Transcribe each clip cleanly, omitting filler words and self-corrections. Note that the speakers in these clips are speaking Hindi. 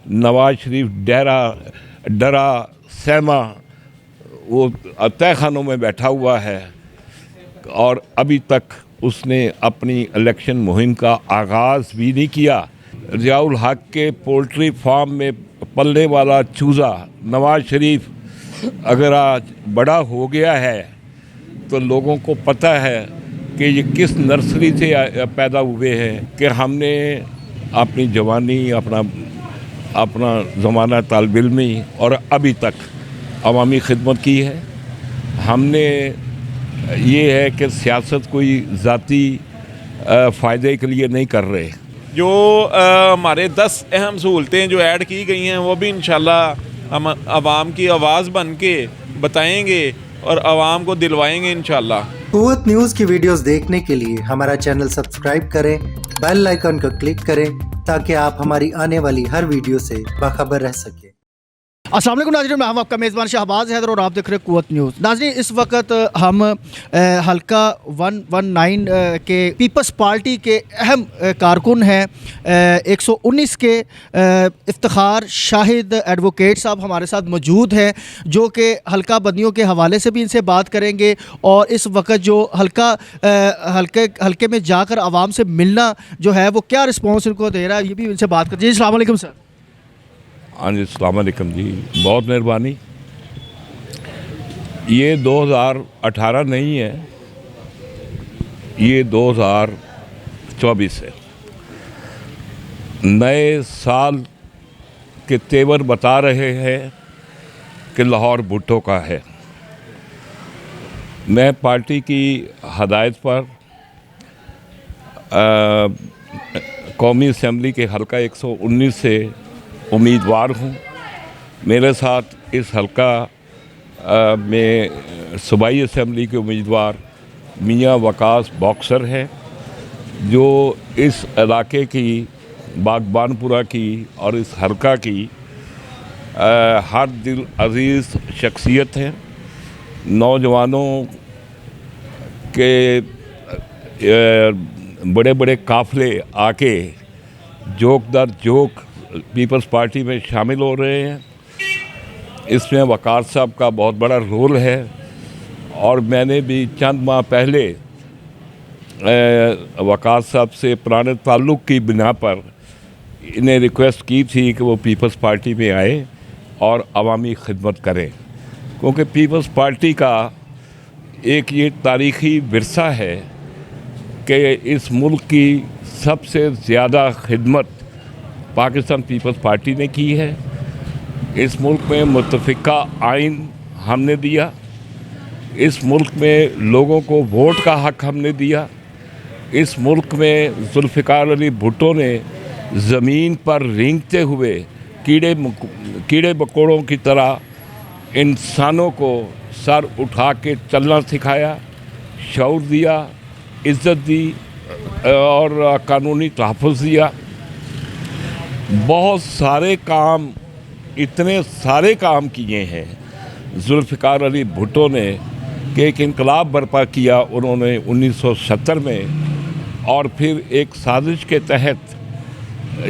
नवाज शरीफ डरा सहमा वो तय खानों में बैठा हुआ है और अभी तक उसने अपनी इलेक्शन मुहिम का आगाज़ भी नहीं किया। ज़ियाउल हक के पोल्ट्री फार्म में पलने वाला चूज़ा नवाज शरीफ अगर आज बड़ा हो गया है तो लोगों को पता है कि ये किस नर्सरी से पैदा हुए हैं कि हमने अपनी जवानी अपना ज़माना तालिब इल्मी और अभी तक अवामी खिदमत की है। हमने ये है कि सियासत कोई ज़ाती फ़ायदे के लिए नहीं कर रहे। जो हमारे 10 अहम सहूलतें जो ऐड की गई हैं वो भी इंशाल्लाह हम आवाम की आवाज़ बन के बताएँगे और आवाम को दिलवाएंगे इंशाल्लाह। कुव्वत न्यूज़ की वीडियोस देखने के लिए हमारा चैनल सब्सक्राइब करें, बेल आइकन को क्लिक करें ताकि आप हमारी आने वाली हर वीडियो से बाखबर रह सकें। अस्सलाम वालेकुम नाज़रीन, मैं हम आपका मेज़बान शहबाज हैदर और आप देख रहे हैं कुव्वत न्यूज़। नाज़रीन, इस वक्त हम हल्का 119 के पीपल्स पार्टी के अहम कारकुन हैं 119 के इफ्तिखार शाहिद एडवोकेट साहब हमारे साथ मौजूद हैं, जो कि हल्का बंदियों के हवाले से भी इनसे बात करेंगे और इस वक्त जो हल्के में जाकर आवाम से मिलना जो है वो क्या रिस्पॉन्स इनको दे रहा है, ये भी इनसे बात करते हैं। अस्सलाम वालेकुम सर। हाँ जी, अस्सलाम वालेकुम जी, बहुत मेहरबानी। ये 2018 नहीं है, ये 2024 है। नए साल के तेवर बता रहे हैं कि लाहौर भुट्टो का है। मैं पार्टी की हदायत पर कौमी असम्बली के हल्का 119 से उम्मीदवार हूँ। मेरे साथ इस हल्का में सूबाई असम्बली के उम्मीदवार मियाँ वकास बॉक्सर है, जो इस इलाके की बागबानपुरा की और इस हल्का की हर दिल अजीज़ शख्सियत है। नौजवानों के बड़े बड़े काफ़िले आके जोक दर जोक पीपल्स पार्टी में शामिल हो रहे हैं। इसमें वकार साहब का बहुत बड़ा रोल है और मैंने भी चंद माह पहले वकार साहब से पुराने ताल्लुक़ की बिना पर इन्हें रिक्वेस्ट की थी कि वो पीपल्स पार्टी में आए और अवामी खिदमत करें, क्योंकि पीपल्स पार्टी का एक ये तारीख़ी विरसा है कि इस मुल्क की सबसे ज़्यादा खिदमत पाकिस्तान पीपल्स पार्टी ने की है। इस मुल्क में मुत्तफ़िका आइन हमने दिया, इस मुल्क में लोगों को वोट का हक़ हमने दिया, इस मुल्क में जुल्फ़िकार अली भुट्टो ने ज़मीन पर रेंगते हुए कीड़े मकोड़ों की तरह इंसानों को सर उठा के चलना सिखाया, शऊर दिया, इज़्ज़त दी और कानूनी तहफ़्फ़ुज़ दिया। बहुत सारे काम, इतने सारे काम किए हैं जुल्फ़िकार अली भुट्टो ने कि एक इनकलाब बर्पा किया उन्होंने 1970 में, और फिर एक साजिश के तहत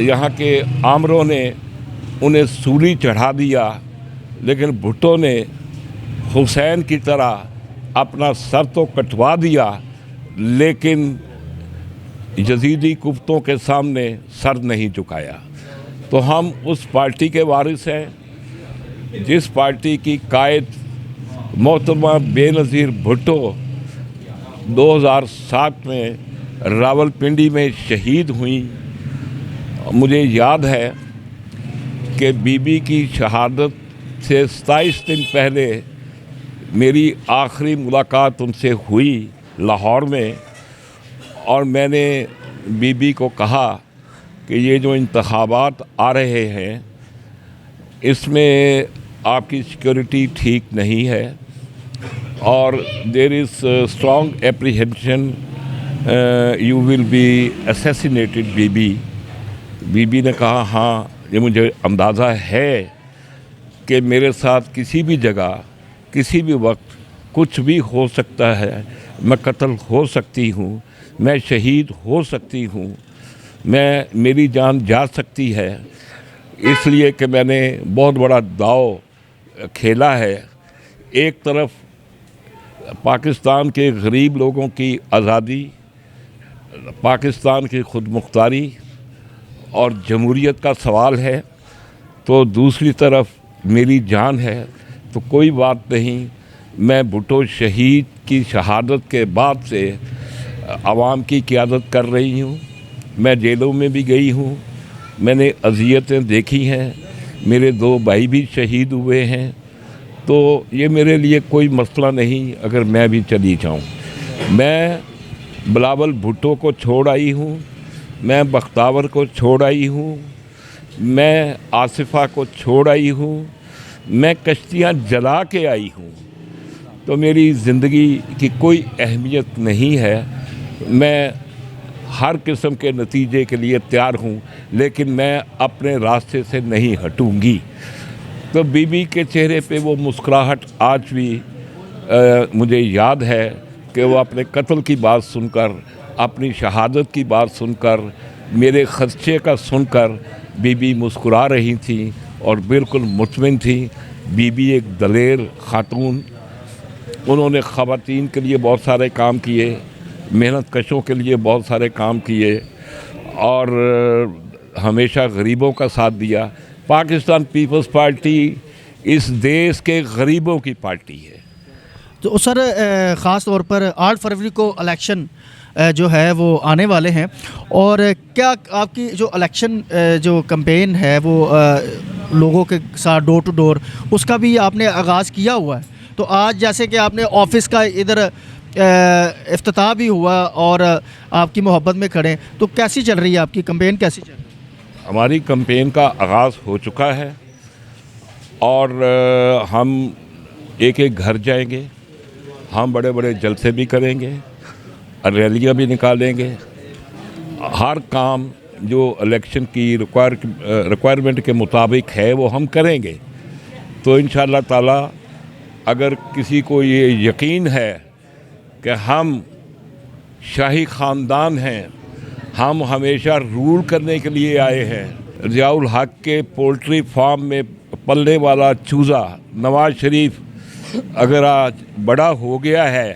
यहाँ के आमरों ने उन्हें सूली चढ़ा दिया, लेकिन भुट्टो ने हुसैन की तरह अपना सर तो कटवा दिया, लेकिन यजीदी कुफ्तों के सामने सर नहीं झुकाया। तो हम उस पार्टी के वारिस हैं जिस पार्टी की कायद मोहतरमा बेनज़ीर भुट्टो 2007 में रावलपिंडी में शहीद हुई। मुझे याद है कि बीबी की शहादत से 27 दिन पहले मेरी आखिरी मुलाकात उनसे हुई लाहौर में, और मैंने बीबी को कहा कि ये जो इंतखाबात आ रहे हैं इसमें आपकी सिक्योरिटी ठीक नहीं है और there is strong apprehension you will be assassinated Bibi ने कहा हाँ, ये मुझे अंदाज़ा है कि मेरे साथ किसी भी जगह किसी भी वक्त कुछ भी हो सकता है, मैं कत्ल हो सकती हूँ, मैं शहीद हो सकती हूँ, मेरी जान जा सकती है, इसलिए कि मैंने बहुत बड़ा दाव खेला है। एक तरफ पाकिस्तान के गरीब लोगों की आज़ादी, पाकिस्तान की खुद मुख्तारी और जमहूरियत का सवाल है, तो दूसरी तरफ मेरी जान है। तो कोई बात नहीं, मैं भुट्टो शहीद की शहादत के बाद से आवाम की क़यादत कर रही हूँ। मैं जेलों में भी गई हूँ, मैंने अज़ियतें देखी हैं, मेरे 2 भाई भी शहीद हुए हैं। तो ये मेरे लिए कोई मसला नहीं अगर मैं भी चली जाऊँ। मैं बिलावल भुट्टो को छोड़ आई हूँ, मैं बख्तावर को छोड़ आई हूँ, मैं आसिफ़ा को छोड़ आई हूँ, मैं कश्तियाँ जला के आई हूँ। तो मेरी ज़िंदगी की कोई अहमियत नहीं है। मैं हर किस्म के नतीजे के लिए तैयार हूँ, लेकिन मैं अपने रास्ते से नहीं हटूँगी। तो बीबी के चेहरे पे वो मुस्कुराहट आज भी मुझे याद है कि वो अपने कत्ल की बात सुनकर, अपनी शहादत की बात सुनकर, मेरे खदशे का सुनकर बीबी मुस्कुरा रही थी और बिल्कुल मुतमिन थी। बीबी एक दलेर खातून, उन्होंने ख़वातीन के लिए बहुत सारे काम किए, मेहनत कशों के लिए बहुत सारे काम किए और हमेशा गरीबों का साथ दिया। पाकिस्तान पीपल्स पार्टी इस देश के गरीबों की पार्टी है। तो सर ख़ास तौर पर 8 फरवरी को इलेक्शन जो है वो आने वाले हैं, और क्या आपकी जो इलेक्शन जो कैंपेन है वो लोगों के साथ डोर टू डोर, उसका भी आपने आगाज़ किया हुआ है? तो आज जैसे कि आपने ऑफिस का इधर इफ्तिताह भी हुआ और आपकी मोहब्बत में खड़े, तो कैसी चल रही है आपकी कैंपेन, कैसी चल रही है? हमारी कैंपेन का आगाज़ हो चुका है और हम एक एक घर जाएंगे, हम बड़े बड़े जलसे भी करेंगे, रैलियाँ भी निकालेंगे। हर काम जो इलेक्शन की रिक्वायरमेंट के मुताबिक है वो हम करेंगे। तो इंशाअल्लाह ताला अगर किसी को ये यकीन है कि हम शाही ख़ानदान हैं, हम हमेशा रूल करने के लिए आए हैं। ज़ियाउल हक के पोल्ट्री फार्म में पलने वाला चूज़ा नवाज़ शरीफ अगर आज बड़ा हो गया है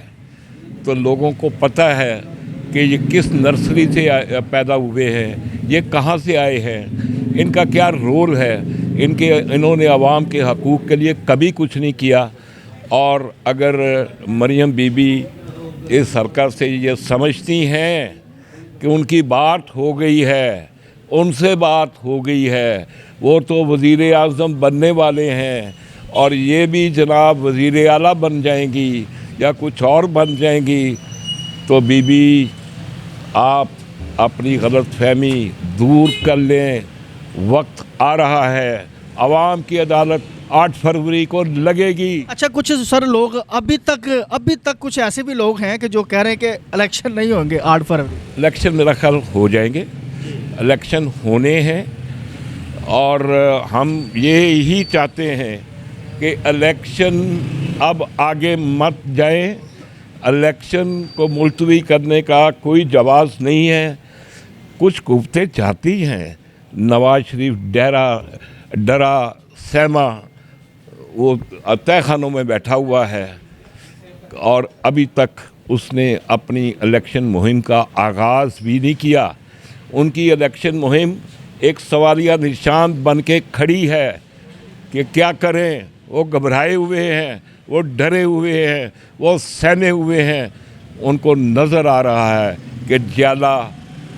तो लोगों को पता है कि ये किस नर्सरी से पैदा हुए हैं, ये कहाँ से आए हैं, इनका क्या रोल है। इन्होंने आवाम के हकूक़ के लिए कभी कुछ नहीं किया। और अगर मरियम बीबी इस सरकार से ये समझती हैं कि उनकी बात हो गई है, उनसे बात हो गई है, वो तो वज़ीर आज़म बनने वाले हैं और ये भी जनाब वज़ीर आला बन जाएंगी या कुछ और बन जाएंगी, तो बीबी आप अपनी गलतफहमी दूर कर लें। वक्त आ रहा है, आवाम की अदालत 8 फरवरी को लगेगी। अच्छा, कुछ सर लोग अभी तक कुछ ऐसे भी लोग हैं कि जो कह रहे हैं कि इलेक्शन नहीं होंगे 8 फरवरी। इलेक्शन मेरा ख्याल हो जाएंगे, इलेक्शन होने हैं और हम ये ही चाहते हैं कि इलेक्शन अब आगे मत जाए। इलेक्शन को मुलतवी करने का कोई जवाब नहीं है। कुछ कुफ्ते चाहती हैं, नवाज शरीफ डरा सहमा वो तय खानों में बैठा हुआ है और अभी तक उसने अपनी इलेक्शन मुहिम का आगाज़ भी नहीं किया। उनकी इलेक्शन मुहिम एक सवालिया निशान बन के खड़ी है कि क्या करें। वो घबराए हुए हैं, वो डरे हुए हैं, वो सहमे हुए हैं। उनको नज़र आ रहा है कि ज्यादा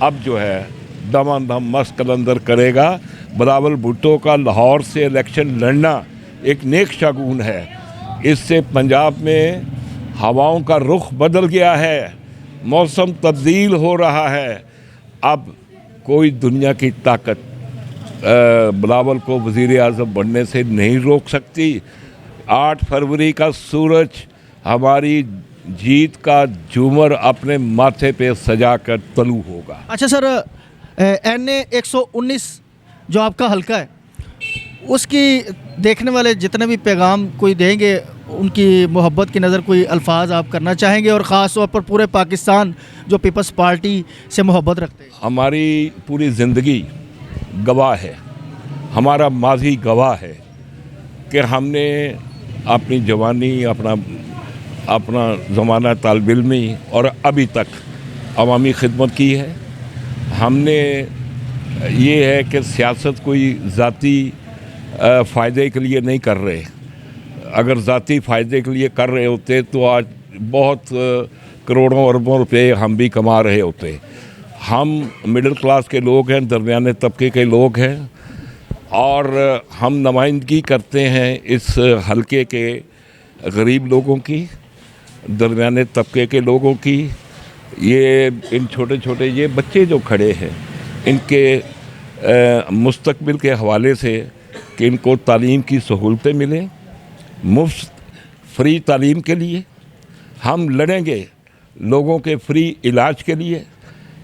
अब जो है दमादम मस्त कलंदर करेगा। बिलावल भुट्टो का लाहौर से इलेक्शन लड़ना एक नेक शगुन है। इससे पंजाब में हवाओं का रुख बदल गया है, मौसम तब्दील हो रहा है। अब कोई दुनिया की ताकत बिलावल को वज़ीर आज़म बनने से नहीं रोक सकती। 8 फरवरी का सूरज हमारी जीत का झूमर अपने माथे पे सजा कर तलू होगा। अच्छा सर, NA 119 जो आपका हल्का है, उसकी देखने वाले जितने भी पैगाम कोई देंगे, उनकी मोहब्बत की नज़र कोई अल्फाज आप करना चाहेंगे, और ख़ास तौर पर पूरे पाकिस्तान जो पीपल्स पार्टी से मोहब्बत रखते हैं? हमारी पूरी ज़िंदगी गवाह है हमारा माजी गवाह है कि हमने अपनी जवानी अपना ज़माना तालिब इल्मी और अभी तक अवामी खिदमत की है। हमने ये है कि सियासत कोई ज़ाती फ़ायदे के लिए नहीं कर रहे। अगर ज़ाती फ़ायदे के लिए कर रहे होते तो आज बहुत करोड़ों अरबों रुपए हम भी कमा रहे होते। हम मिडिल क्लास के लोग हैं, दरमियाने तबके के लोग हैं और हम नुमाइंदगी करते हैं इस हलके के गरीब लोगों की, दरमियाने तबके के लोगों की। ये इन छोटे छोटे ये बच्चे जो खड़े हैं इनके मुस्तकबिल के हवाले से कि इनको तालीम की सहूलतें मिलें, मुफ्त फ्री तालीम के लिए हम लड़ेंगे, लोगों के फ्री इलाज के लिए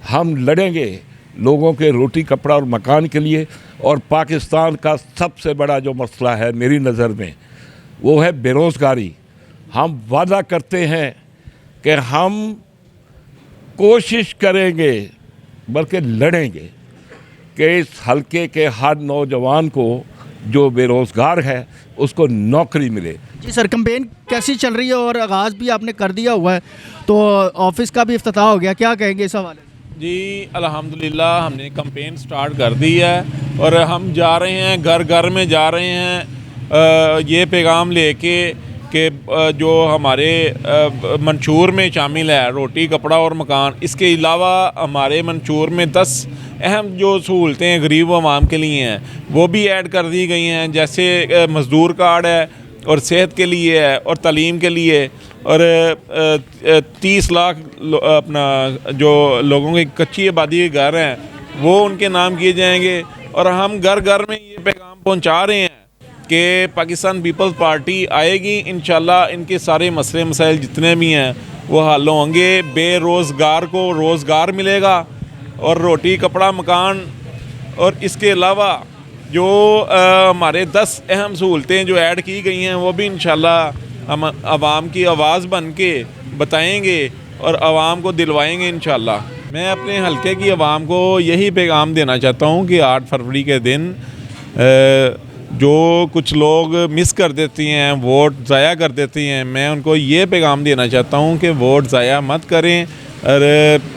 हम लड़ेंगे, लोगों के रोटी कपड़ा और मकान के लिए। और पाकिस्तान का सबसे बड़ा जो मसला है मेरी नज़र में वो है बेरोज़गारी। हम वादा करते हैं कि हम कोशिश करेंगे बल्कि लड़ेंगे कि इस हलके के हर नौजवान को जो बेरोज़गार है उसको नौकरी मिले। जी सर, कैंपेन कैसी चल रही है और आगाज़ भी आपने कर दिया हुआ है, तो ऑफिस का भी इफ्तिताह हो गया, क्या कहेंगे इस हवाले? जी अल्हम्दुलिल्लाह हमने कैंपेन स्टार्ट कर दी है और हम जा रहे हैं, घर घर में जा रहे हैं ये पैगाम लेके कि जो हमारे मंशूर में शामिल है रोटी कपड़ा और मकान, इसके अलावा हमारे मंशूर में 10 अहम जो सहूलतें गरीब आवाम के लिए हैं वो भी ऐड कर दी गई हैं। जैसे मज़दूर कार्ड है और सेहत के लिए है और तालीम के लिए, और 30 लाख अपना जो लोगों की कच्ची आबादी के घर हैं वो उनके नाम किए जाएंगे। और हम घर घर में ये पैगाम पहुंचा रहे हैं कि पाकिस्तान पीपल्स पार्टी आएगी, इंशाल्लाह इनके सारे मसले मसाइल जितने भी हैं वो हल होंगे। बेरोज़गार को रोज़गार मिलेगा और रोटी कपड़ा मकान, और इसके अलावा जो हमारे 10 अहम सहूलतें जो ऐड की गई हैं वो भी इंशाल्लाह हम आवाम की आवाज़ बन के बताएँगे और आवाम को दिलवाएँगे इंशाल्लाह। मैं अपने हलके की आवाम को यही पैगाम देना चाहता हूँ कि 8 फरवरी के दिन जो कुछ लोग मिस कर देती हैं, वोट ज़ाया कर देती हैं, मैं उनको ये पैगाम देना चाहता हूँ कि वोट ज़ाया मत करें और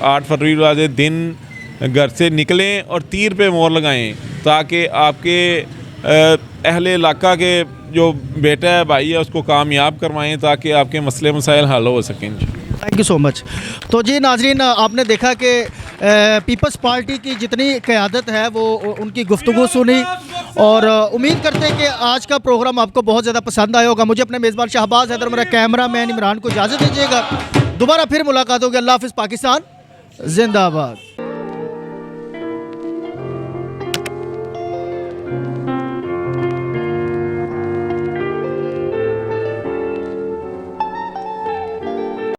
8 फरवरी वाले दिन घर से निकलें और तीर पे मोहर लगाएं ताकि आपके अहले इलाका के जो बेटा है भाई है उसको कामयाब करवाएं ताकि आपके मसले मसाइल हल हो सकें। Thank you so much. तो जी नाजरीन, आपने देखा कि पीपल्स पार्टी की जितनी क़यादत है वो उनकी गुफ्तगू सुनी और उम्मीद करते हैं कि आज का प्रोग्राम आपको बहुत ज़्यादा पसंद आया होगा। मुझे अपने मेज़बान शहबाज हैदर, मेरा कैमरा मैन इमरान को इजाज़त दीजिएगा। दोबारा फिर मुलाकात होगी। अल्लाह हाफ़िज़। पाकिस्तान जिंदाबाद।